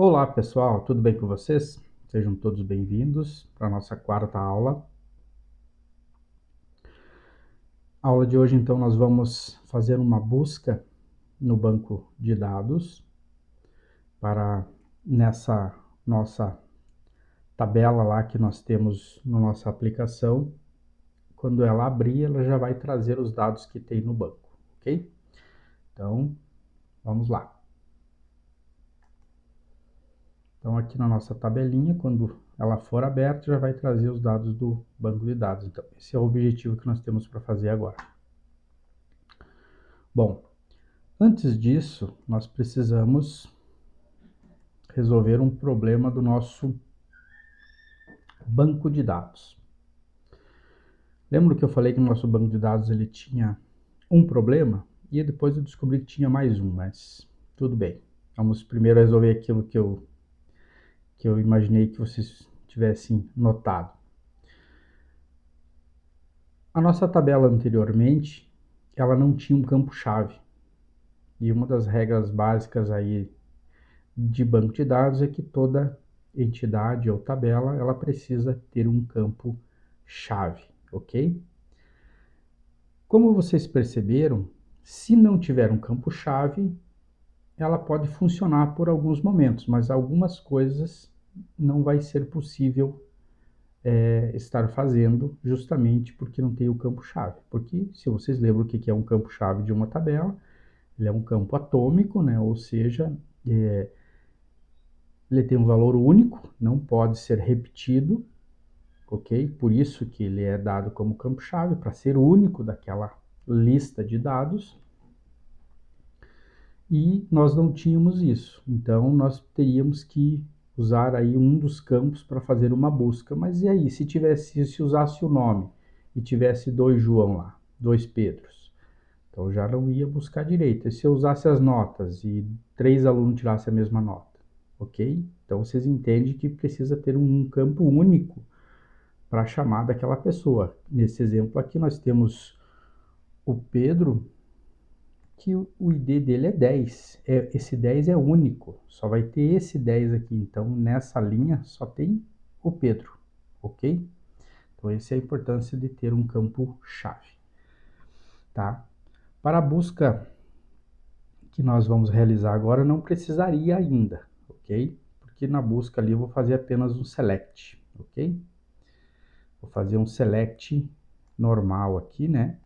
Olá pessoal, tudo bem com vocês? Sejam todos bem-vindos para a nossa quarta aula. A aula de hoje, então, nós vamos fazer uma busca no banco de dados para nessa nossa tabela lá que nós temos na nossa aplicação. Quando ela abrir, ela já vai trazer os dados que tem no banco, ok? Então, vamos lá. Então, aqui na nossa tabelinha, quando ela for aberta, já vai trazer os dados do banco de dados. Então, esse é o objetivo que nós temos para fazer agora. Bom, antes disso, nós precisamos resolver um problema do nosso banco de dados. Lembra que eu falei que o nosso banco de dados ele tinha um problema? E depois eu descobri que tinha mais um, mas tudo bem. Vamos primeiro resolver aquilo que eu imaginei que vocês tivessem notado. A nossa tabela anteriormente, ela não tinha um campo-chave. E uma das regras básicas aí de banco de dados é que toda entidade ou tabela ela precisa ter um campo-chave, ok? Como vocês perceberam, se não tiver um campo-chave, ela pode funcionar por alguns momentos, mas algumas coisas não vai ser possível estar fazendo justamente porque não tem o campo-chave. Porque, se vocês lembram o que é um campo-chave de uma tabela, ele é um campo atômico, né? Ou seja, ele tem um valor único, não pode ser repetido, ok? Por isso que ele é dado como campo-chave, para ser único daquela lista de dados. E nós não tínhamos isso, então nós teríamos que usar aí um dos campos para fazer uma busca. Mas e aí, se usasse o nome e tivesse dois João lá, dois Pedros, então já não ia buscar direito. E se eu usasse as notas e três alunos tirassem a mesma nota, ok? Então vocês entendem que precisa ter um campo único para chamar daquela pessoa. Nesse exemplo aqui nós temos o Pedro, que o ID dele é 10. Esse 10 é único, só vai ter esse 10 aqui. Então, nessa linha, só tem o Pedro, ok? Então, essa é a importância de ter um campo-chave, tá? Para a busca que nós vamos realizar agora, não precisaria ainda, ok? Porque na busca ali eu vou fazer apenas um select, ok? Vou fazer um select normal aqui, né?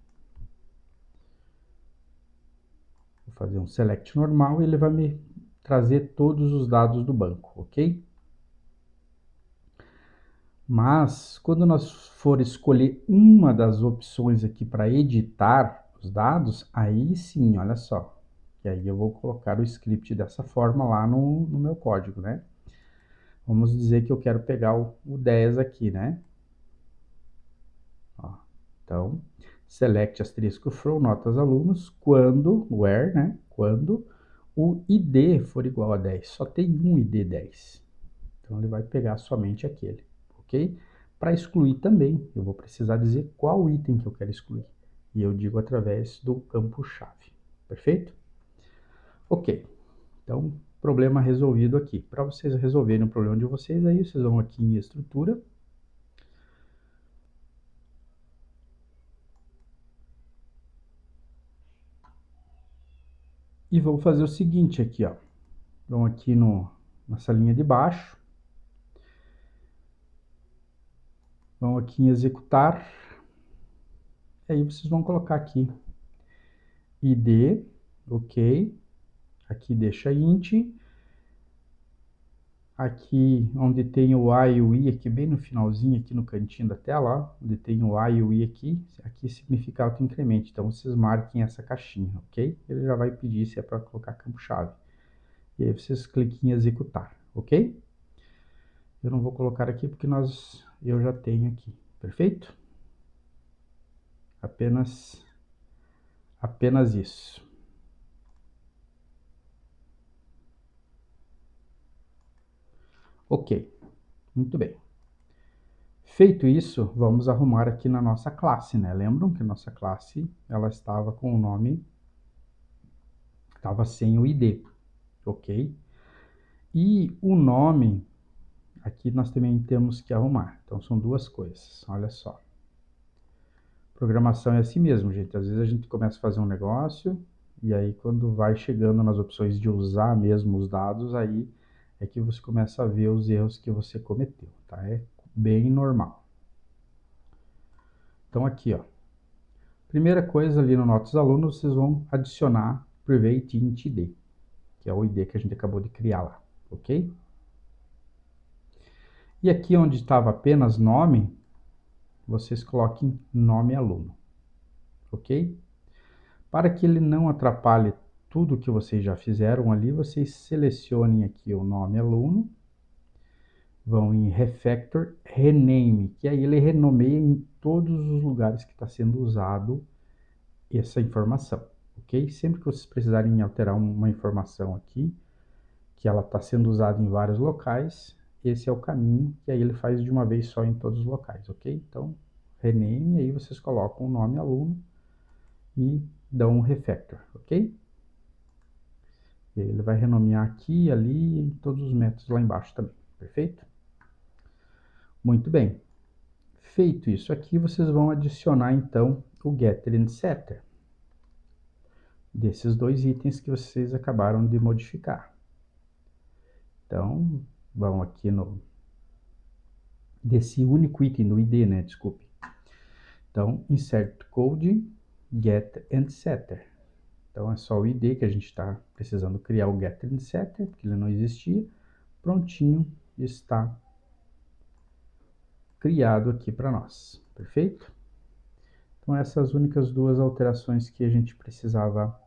Vou fazer um select normal e ele vai me trazer todos os dados do banco, ok? Mas, quando nós for escolher uma das opções aqui para editar os dados, aí sim, olha só. E aí eu vou colocar o script dessa forma lá no meu código, né? Vamos dizer que eu quero pegar o 10 aqui, né? Ó, então, select asterisco from notas alunos, quando, where, né? Quando o ID for igual a 10. Só tem um ID 10. Então, ele vai pegar somente aquele, ok? Para excluir também, eu vou precisar dizer qual item que eu quero excluir. E eu digo através do campo-chave, perfeito? Ok, então, problema resolvido aqui. Para vocês resolverem o problema de vocês, aí vocês vão aqui em estrutura. E vão fazer o seguinte aqui, ó. Vão aqui nessa linha de baixo. Vão aqui em executar. E aí vocês vão colocar aqui id, ok. Aqui deixa int. Aqui onde tem o A e o I, aqui bem no finalzinho, aqui no cantinho da tela, ó, onde tem o A e o I aqui significa autoincremento. Então vocês marquem essa caixinha, ok? Ele já vai pedir se é para colocar campo-chave. E aí vocês cliquem em executar, ok? Eu não vou colocar aqui porque eu já tenho aqui, perfeito? Apenas isso. Ok, muito bem. Feito isso, vamos arrumar aqui na nossa classe, né? Lembram que a nossa classe, ela estava com o nome, estava sem o ID, ok? E o nome, aqui nós também temos que arrumar. Então, são duas coisas, olha só. Programação é assim mesmo, gente. Às vezes a gente começa a fazer um negócio, e aí quando vai chegando nas opções de usar mesmo os dados, aí é que você começa a ver os erros que você cometeu, tá? É bem normal. Então, aqui, ó. Primeira coisa ali no Notas Alunos, vocês vão adicionar Private Int ID, que é o ID que a gente acabou de criar lá, ok? E aqui onde estava apenas nome, vocês coloquem nome aluno, ok? Para que ele não atrapalhe tudo que vocês já fizeram ali, vocês selecionem aqui o nome aluno, vão em Refactor, Rename, que aí ele renomeia em todos os lugares que está sendo usado essa informação, ok? Sempre que vocês precisarem alterar uma informação aqui, que ela está sendo usada em vários locais, esse é o caminho, que aí ele faz de uma vez só em todos os locais, ok? Então, rename, aí vocês colocam o nome aluno e dão um refactor, ok? E aí ele vai renomear aqui, ali, em todos os métodos lá embaixo também, perfeito? Muito bem. Feito isso aqui, vocês vão adicionar então o getter e setter desses dois itens que vocês acabaram de modificar. Então, vão aqui no desse único item do ID, né? Desculpe. Então, insert code, get and setter. Então, é só o ID que a gente está precisando criar o get and setter, porque ele não existia. Prontinho, está criado aqui para nós. Perfeito? Então, essas únicas duas alterações que a gente precisava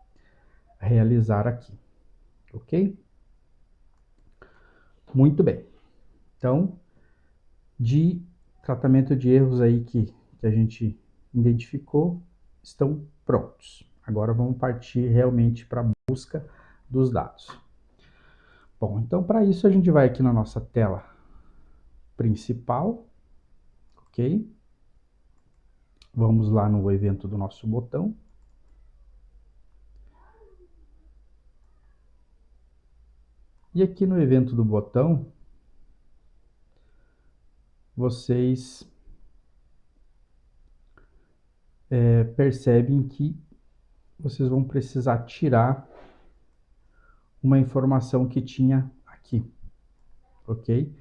realizar aqui. Ok? Muito bem. Então, de tratamento de erros aí que a gente identificou, estão prontos. Agora vamos partir realmente para a busca dos dados. Bom, então para isso a gente vai aqui na nossa tela principal, ok? Vamos lá no evento do nosso botão. E aqui no evento do botão, vocês percebem que vocês vão precisar tirar uma informação que tinha aqui, ok?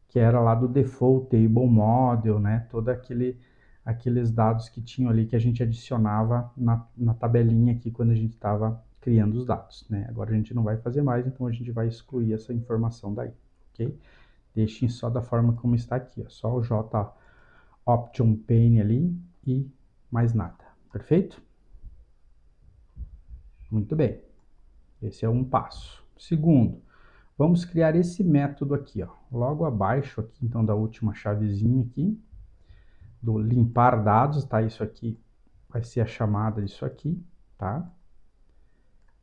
Que era lá do default table model, né? Todo aqueles dados que tinham ali que a gente adicionava na tabelinha aqui quando a gente estava criando os dados, né? Agora a gente não vai fazer mais, então a gente vai excluir essa informação daí, ok? Deixem só da forma como está aqui, ó, só o J Option Pane ali e mais nada, perfeito? Muito bem, esse é um passo. Segundo, vamos criar esse método aqui, ó, logo abaixo aqui, então, da última chavezinha aqui, do limpar dados, tá? Isso aqui vai ser a chamada disso aqui, tá?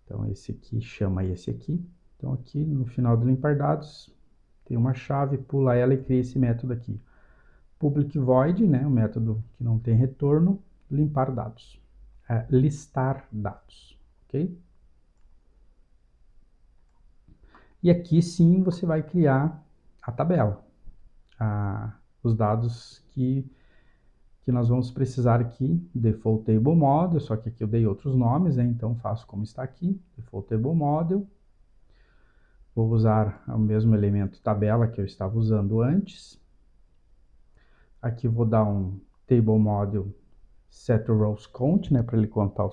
Então, esse aqui chama esse aqui. Então, aqui no final do limpar dados, tem uma chave, pula ela e cria esse método aqui. Public void, né? O método que não tem retorno, limpar dados. Listar dados, ok? E aqui sim você vai criar a tabela, os dados que nós vamos precisar aqui, default table model, só que aqui eu dei outros nomes, né? Então faço como está aqui, default table model. Vou usar o mesmo elemento tabela que eu estava usando antes. Aqui vou dar um table model set rows count, né? Para ele contar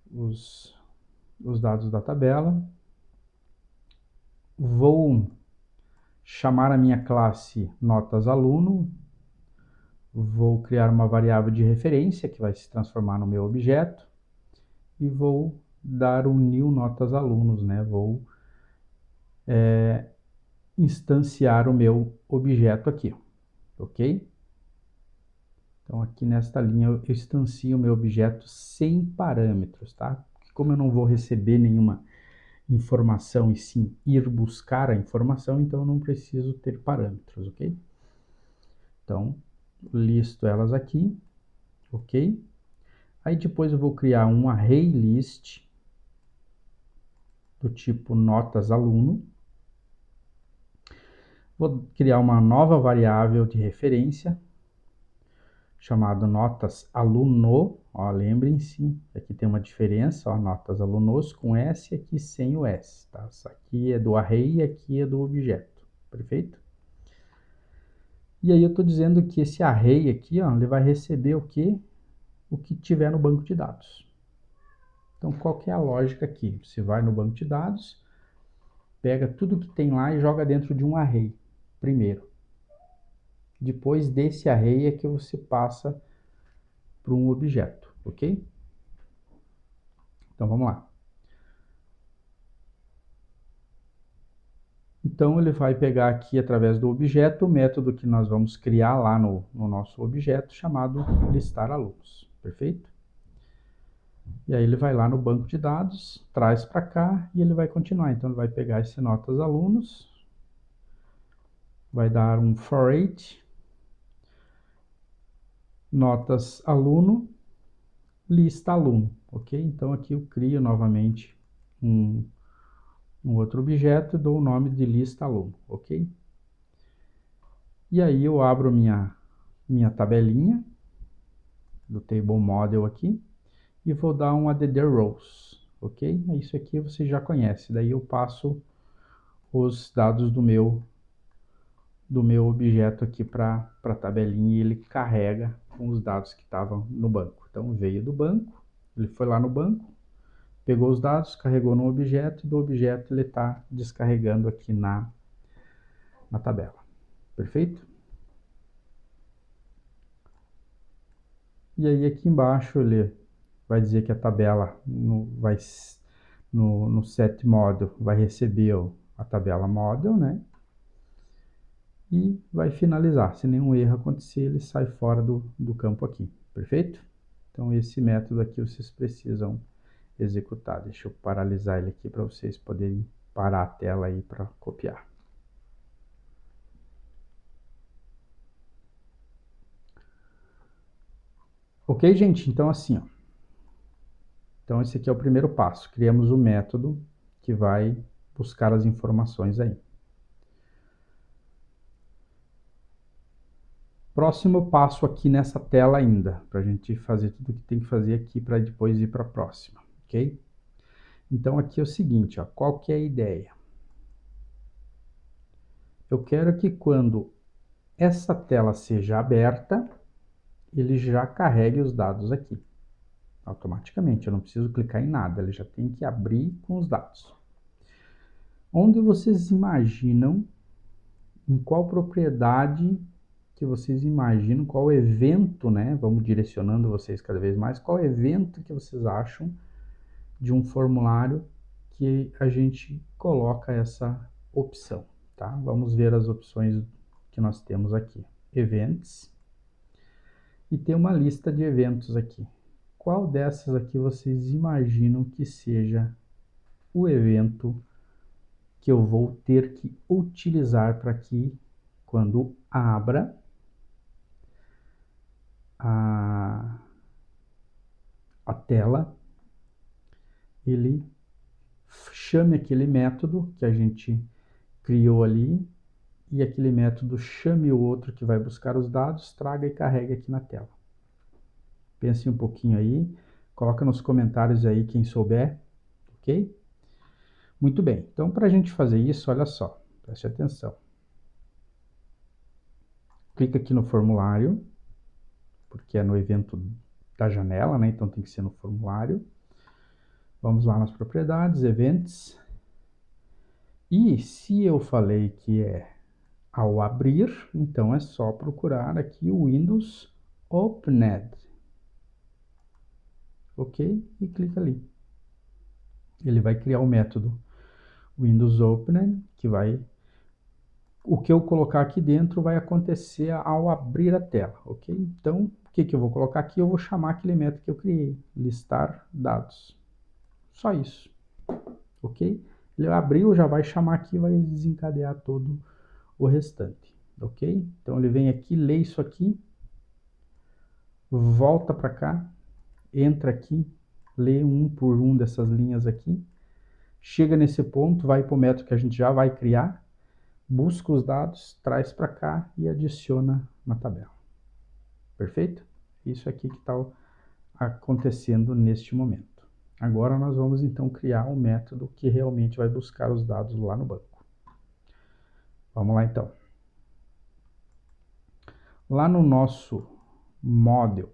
os dados da tabela. Vou chamar a minha classe notas aluno. Vou criar uma variável de referência que vai se transformar no meu objeto. E vou dar um new notas alunos, né? Vou instanciar o meu objeto aqui, ok? Então aqui nesta linha eu instancio o meu objeto sem parâmetros, tá? Porque como eu não vou receber nenhuma informação e sim ir buscar a informação, então eu não preciso ter parâmetros, ok? Então, listo elas aqui, ok? Aí depois eu vou criar um array list do tipo notas aluno. Vou criar uma nova variável de referência, chamado notas aluno. Ó, lembrem-se, aqui tem uma diferença, ó, notas alunos com S, aqui sem o S, tá? Isso aqui é do array e aqui é do objeto, perfeito? E aí eu estou dizendo que esse array aqui, ó, ele vai receber o que? O que tiver no banco de dados. Então, qual que é a lógica aqui? Você vai no banco de dados, pega tudo que tem lá e joga dentro de um array, primeiro. Depois desse array é que você passa para um objeto, ok? Então, vamos lá. Então, ele vai pegar aqui, através do objeto, o método que nós vamos criar lá no nosso objeto, chamado listar alunos, perfeito? E aí ele vai lá no banco de dados, traz para cá e ele vai continuar. Então, ele vai pegar esse notas alunos, vai dar um for each, notas aluno, lista aluno, ok? Então, aqui eu crio novamente um outro objeto e dou o nome de lista aluno, ok? E aí eu abro minha tabelinha do table model aqui e vou dar um add rows, ok? Isso aqui você já conhece. Daí eu passo os dados do meu objeto aqui para a tabelinha e ele carrega com os dados que estavam no banco. Então veio do banco, ele foi lá no banco, pegou os dados, carregou no objeto, e do objeto ele está descarregando aqui na tabela. Perfeito? E aí aqui embaixo ele vai dizer que a tabela no set model vai receber a tabela model, né? E vai finalizar. Se nenhum erro acontecer, ele sai fora do campo aqui. Perfeito? Então esse método aqui vocês precisam executar. Deixa eu paralisar ele aqui para vocês poderem parar a tela aí para copiar. Ok, gente? Então assim, ó. Então esse aqui é o primeiro passo. Criamos o método que vai buscar as informações aí. Próximo passo aqui nessa tela ainda, para a gente fazer tudo que tem que fazer aqui para depois ir para a próxima, ok? Então aqui é o seguinte, ó, qual que é a ideia? Eu quero que quando essa tela seja aberta, ele já carregue os dados aqui, automaticamente. Eu não preciso clicar em nada, ele já tem que abrir com os dados. Onde vocês imaginam, em qual propriedade que vocês imaginam, qual evento, né? Vamos direcionando vocês cada vez mais, qual evento que vocês acham de um formulário que a gente coloca essa opção, tá? Vamos ver as opções que nós temos aqui. Events. E tem uma lista de eventos aqui. Qual dessas aqui vocês imaginam que seja o evento que eu vou ter que utilizar para que, quando abra a tela, ele chame aquele método que a gente criou ali e aquele método chame o outro que vai buscar os dados, traga e carregue aqui na tela. Pense um pouquinho aí, coloca nos comentários aí quem souber, ok? Muito bem, então para a gente fazer isso, olha só, preste atenção. Clica aqui no formulário, porque é no evento da janela, né? Então tem que ser no formulário. Vamos lá nas propriedades, events. E se eu falei que é ao abrir, então é só procurar aqui o Windows Opened. Ok? E clica ali. Ele vai criar o método Windows Opened, que vai... O que eu colocar aqui dentro vai acontecer ao abrir a tela, ok? Então, o que eu vou colocar aqui? Eu vou chamar aquele método que eu criei, listar dados. Só isso, ok? Ele abriu, já vai chamar aqui e vai desencadear todo o restante, ok? Então, ele vem aqui, lê isso aqui, volta para cá, entra aqui, lê um por um dessas linhas aqui, Chega nesse ponto, vai para o método que a gente já vai criar, busca os dados, traz para cá e adiciona na tabela. Perfeito? Isso aqui que está acontecendo neste momento. Agora nós vamos então criar um método que realmente vai buscar os dados lá no banco. Vamos lá então. Lá no nosso model,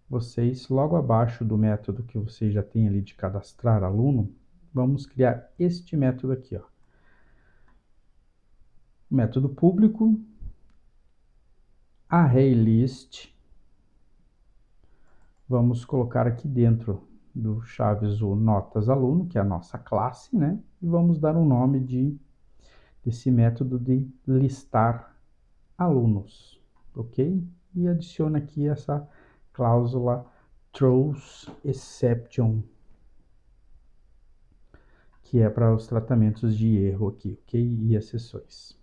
vocês, logo abaixo do método que vocês já têm ali de cadastrar aluno, vamos criar este método aqui, ó. Método público, ArrayList. Vamos colocar aqui dentro do chaves o notas aluno, que é a nossa classe, né? E vamos dar um nome desse método de listar alunos, ok? E adiciona aqui essa cláusula throws exception, que é para os tratamentos de erro aqui, ok? E exceções.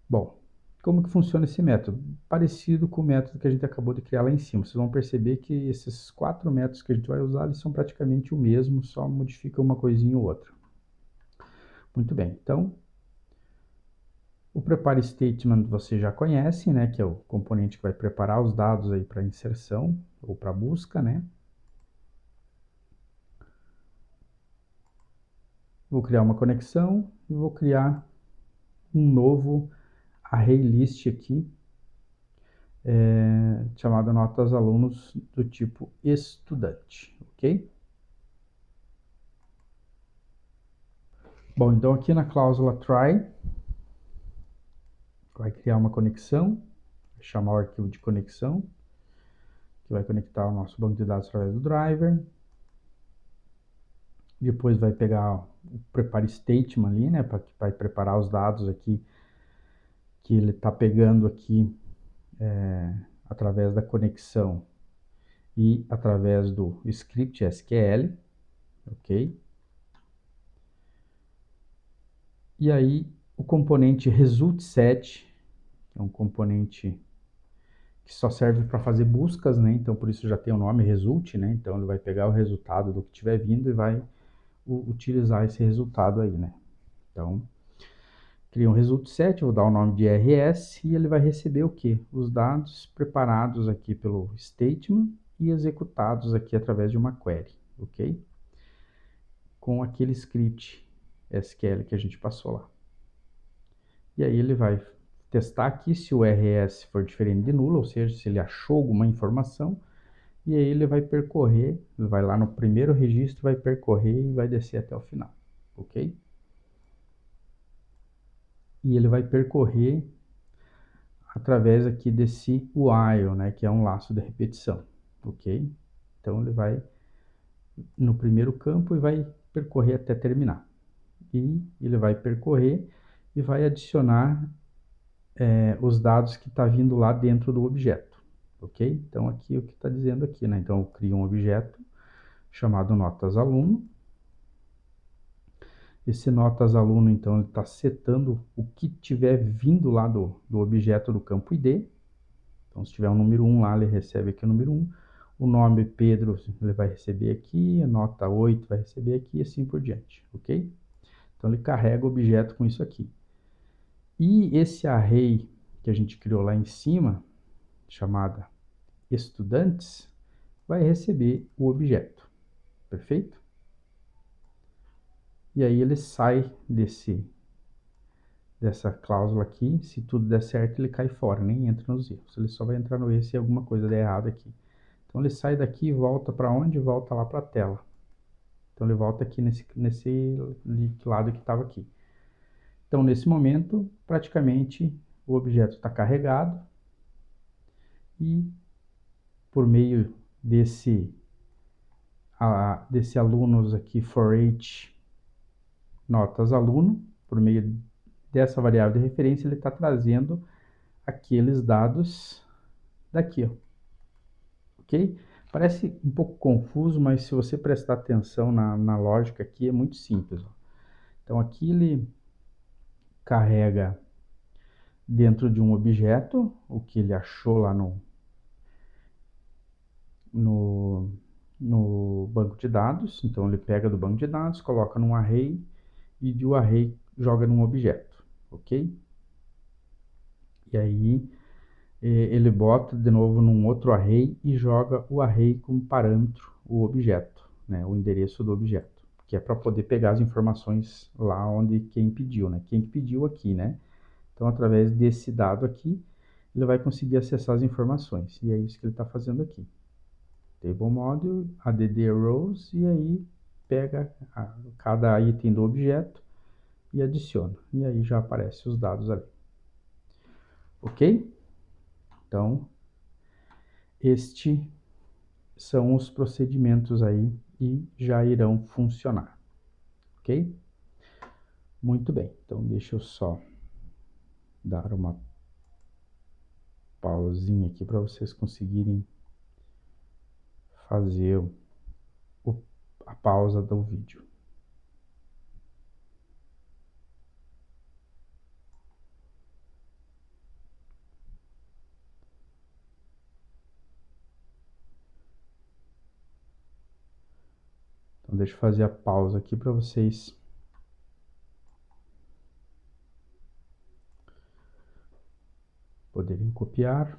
Bom, como que funciona esse método? Parecido com o método que a gente acabou de criar lá em cima. Vocês vão perceber que esses 4 métodos que a gente vai usar, eles são praticamente o mesmo, só modifica uma coisinha ou outra. Muito bem, então, o prepare statement você já conhece, né, que é o componente que vai preparar os dados aí para inserção ou para busca, né? Vou criar uma conexão e vou criar um novo ArrayList aqui, chamado notas alunos do tipo estudante, ok? Bom, então aqui na cláusula try, vai criar uma conexão, chamar o arquivo de conexão, que vai conectar o nosso banco de dados através do driver. Depois vai pegar o prepare statement ali, né, para vai preparar os dados aqui que ele está pegando aqui através da conexão e através do script SQL, ok? E aí o componente resultSet, que é um componente que só serve para fazer buscas, né? Então por isso já tem o nome result, né? Então ele vai pegar o resultado do que estiver vindo e vai utilizar esse resultado aí, né? Então cria um resultSet, vou dar o nome de RS e ele vai receber o que? Os dados preparados aqui pelo statement e executados aqui através de uma query, ok? Com aquele script SQL que a gente passou lá. E aí ele vai testar aqui se o RS for diferente de nulo, ou seja, se ele achou alguma informação, e aí ele vai percorrer, ele vai lá no primeiro registro, vai percorrer e vai descer até o final, ok? E ele vai percorrer através aqui desse while, né, que é um laço de repetição, ok? Então ele vai no primeiro campo e vai percorrer até terminar. E ele vai percorrer e vai adicionar os dados que está vindo lá dentro do objeto, ok? Então aqui o que está dizendo aqui, né? Então eu crio um objeto chamado notas aluno. Esse notas aluno, então, ele está setando o que tiver vindo lá do objeto do campo ID. Então, se tiver um número 1 lá, ele recebe aqui o número 1. O nome Pedro, ele vai receber aqui. A nota 8 vai receber aqui e assim por diante, ok? Então, ele carrega o objeto com isso aqui. E esse array que a gente criou lá em cima, chamada estudantes, vai receber o objeto, perfeito? E aí ele sai dessa cláusula aqui, se tudo der certo ele cai fora, nem entra nos erros, ele só vai entrar no erro se alguma coisa der errado aqui. Então ele sai daqui e volta para onde? Volta lá para a tela. Então ele volta aqui nesse lado que estava aqui. Então nesse momento, praticamente o objeto está carregado e por meio desse alunos aqui for each notas aluno, por meio dessa variável de referência, ele está trazendo aqueles dados daqui, ó. Ok? Parece um pouco confuso, mas se você prestar atenção na lógica aqui, é muito simples. Ó. Então aqui ele carrega dentro de um objeto o que ele achou lá no no banco de dados. Então ele pega do banco de dados, coloca num array e do array joga num objeto, ok? E aí ele bota de novo num outro array e joga o array como parâmetro o objeto, né, o endereço do objeto, que é para poder pegar as informações lá onde quem pediu, né? Quem pediu aqui, né? Então, através desse dado aqui, ele vai conseguir acessar as informações. E é isso que ele está fazendo aqui. Table Module, add rows, e aí pega cada item do objeto e adiciona. E aí já aparecem os dados ali. Ok? Então, este são os procedimentos aí e já irão funcionar. Ok? Muito bem. Então, deixa eu só dar uma pausinha aqui para vocês conseguirem fazer a pausa do vídeo. Então, deixa eu fazer a pausa aqui para vocês poderem copiar.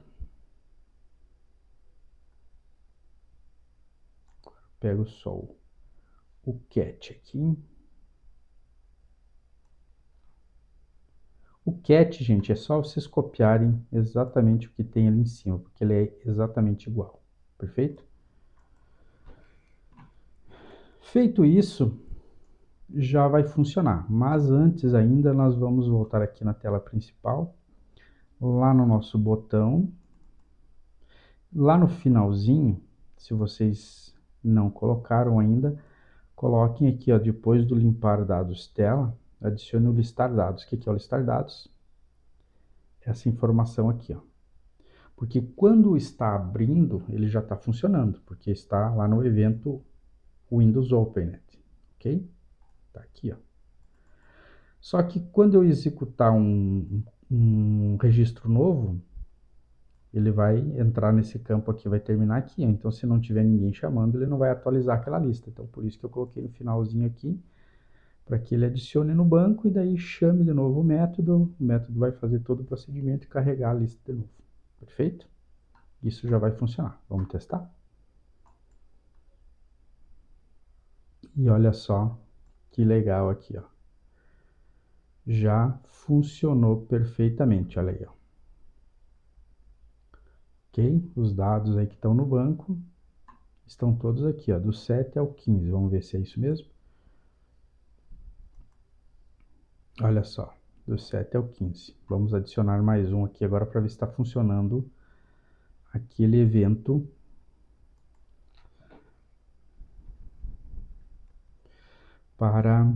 Pego só o cat aqui. O cat, gente, é só vocês copiarem exatamente o que tem ali em cima, porque ele é exatamente igual. Perfeito? Feito isso, já vai funcionar. Mas antes ainda, nós vamos voltar aqui na tela principal, lá no nosso botão. Lá no finalzinho, se vocês não colocaram ainda, coloquem aqui, ó, depois do limpar dados tela, adicione o listar dados. O que é o listar dados? Essa informação aqui, ó. Porque quando está abrindo, ele já está funcionando, porque está lá no evento Windows Opened, ok? Tá aqui, ó. Só que quando eu executar um registro novo, ele vai entrar nesse campo aqui, vai terminar aqui. Então, se não tiver ninguém chamando, ele não vai atualizar aquela lista. Então, por isso que eu coloquei no finalzinho aqui, para que ele adicione no banco e daí chame de novo o método. O método vai fazer todo o procedimento e carregar a lista de novo. Perfeito? Isso já vai funcionar. Vamos testar? E olha só que legal aqui, ó. Já funcionou perfeitamente, olha aí, ó. Ok? Os dados aí que estão no banco estão todos aqui, ó, do 7 ao 15. Vamos ver se é isso mesmo. Olha só, do 7 ao 15. Vamos adicionar mais um aqui agora para ver se está funcionando aquele evento para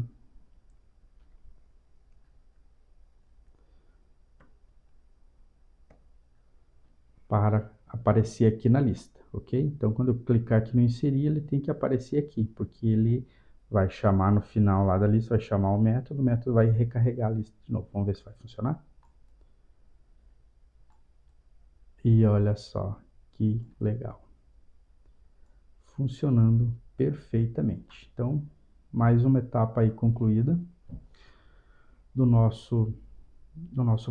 aparecer aqui na lista, ok? Então, quando eu clicar aqui no inserir, ele tem que aparecer aqui, porque ele vai chamar no final lá da lista, vai chamar o método vai recarregar a lista de novo. Vamos ver se vai funcionar. E olha só que legal. Funcionando perfeitamente. Então, mais uma etapa aí concluída do nosso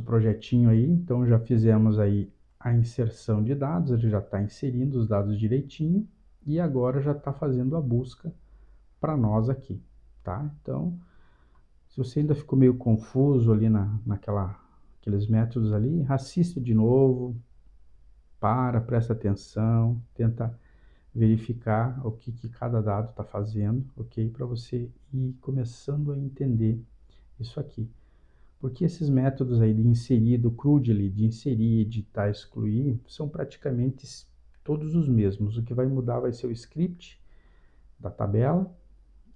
projetinho aí. Então, já fizemos aí a inserção de dados, ele já está inserindo os dados direitinho e agora já está fazendo a busca para nós aqui, tá? Então, se você ainda ficou meio confuso ali aqueles métodos ali, assista de novo, presta atenção, tenta verificar o que cada dado está fazendo, ok? Para você ir começando a entender isso aqui. Porque esses métodos aí de inserir, do CRUD, de inserir, editar, excluir, são praticamente todos os mesmos. O que vai mudar vai ser o script da tabela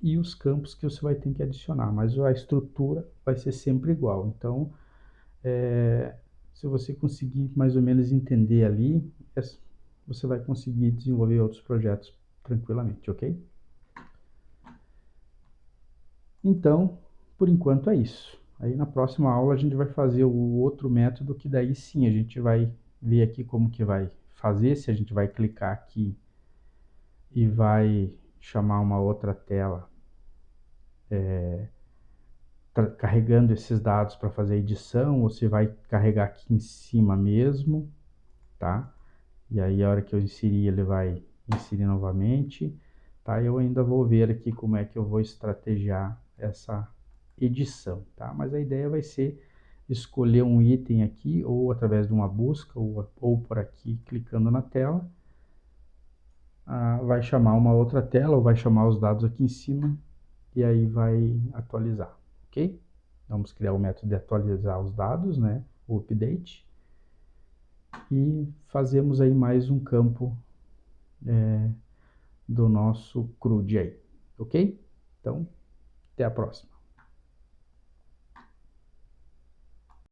e os campos que você vai ter que adicionar, mas a estrutura vai ser sempre igual. Então, se você conseguir mais ou menos entender ali, você vai conseguir desenvolver outros projetos tranquilamente, ok? Então, por enquanto é isso. Aí na próxima aula a gente vai fazer o outro método que daí sim a gente vai ver aqui como que vai fazer, se a gente vai clicar aqui e vai chamar uma outra tela carregando esses dados para fazer a edição, ou você vai carregar aqui em cima mesmo, tá? E aí a hora que eu inserir, ele vai inserir novamente, tá? Eu ainda vou ver aqui como é que eu vou estrategiar essa edição, tá? Mas a ideia vai ser escolher um item aqui, ou através de uma busca, ou por aqui, clicando na tela, vai chamar uma outra tela, ou vai chamar os dados aqui em cima, e aí vai atualizar, ok? Vamos criar o método de atualizar os dados, né? O update. E fazemos aí mais um campo do nosso CRUD aí, ok? Então, até a próxima.